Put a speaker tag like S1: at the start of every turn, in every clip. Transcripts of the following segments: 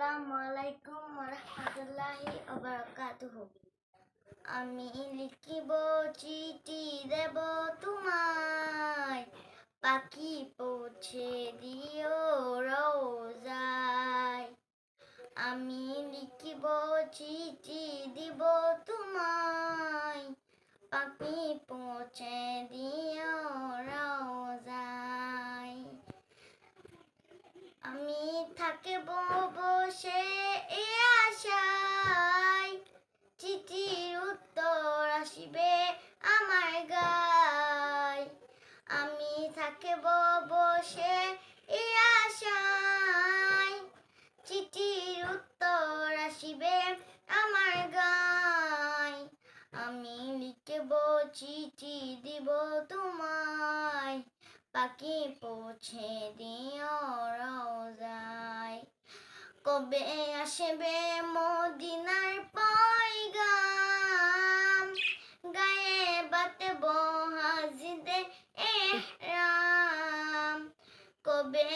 S1: আসসালামু আলাইকুম ওয়া বারাকাতুহু। আমি লিখিব চিঠি দেব তোমায়, পাখি পৌঁছে দিও রোজায়। আমি লিখিব চিঠি দিব তোমায়, পাখি পৌঁছে দিও রোজায়। আমি থাকিব বসে এ আশায়, চিঠির উত্তর আসিবে আমার গায়। আমি থাকিব বসে এ আশায়, চিঠির উত্তর আসিবে আমার গায়। আমি লিখিব চিঠি দিব তোমায়, পাখি পৌঁছে দিও রোজায়। কবে আসবে মদিনার পয়গাম, গায়ে বাঁধব হাজিদের ইহরাম। কবে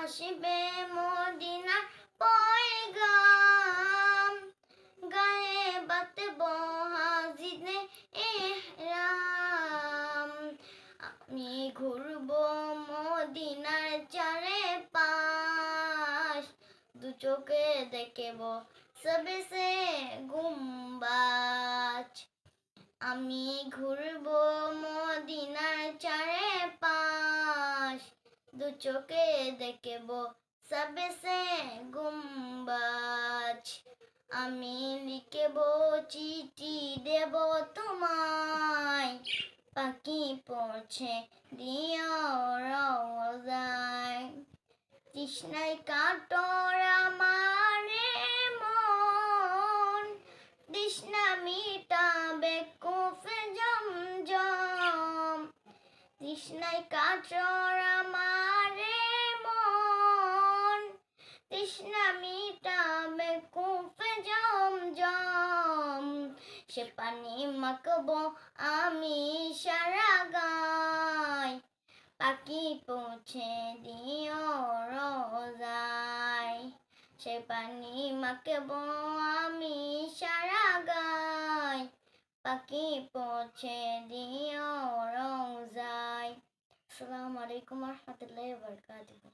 S1: আসবে মদিনার পয়গাম, গায়ে বাঁধব হাজিদের ইহরাম। আমি ঘুরব মদিনার চারে পাশ, দু চোখে দেখব সবসে গুম্বাজ। আমি ঘুরব মদিনার চারে পাশ, দু চোখে দেখব সবসে গুম্বাজ। আমি লিখব চিঠি দেব তোমায়, পাখি পৌঁছে দিও রোজায়। তৃষ্ণায় কাতর আমার মন, তৃষ্ণা মিটাবে কুফে জমজম। তৃষ্ণায় কাতর আমার মন, তৃষ্ণা মিটাবে কুফে জমজম। সে পানি মাখবো আমি সারা গায়, পাখি পৌঁছে দিও রোজায়। সে পানি মাখবো আমি সারা গায়, পাখি পৌঁছে দিও রোজায়। আসসালামু আলাইকুম ওয়া রাহমাতুল্লাহি ওয়া বারাকাতুহু।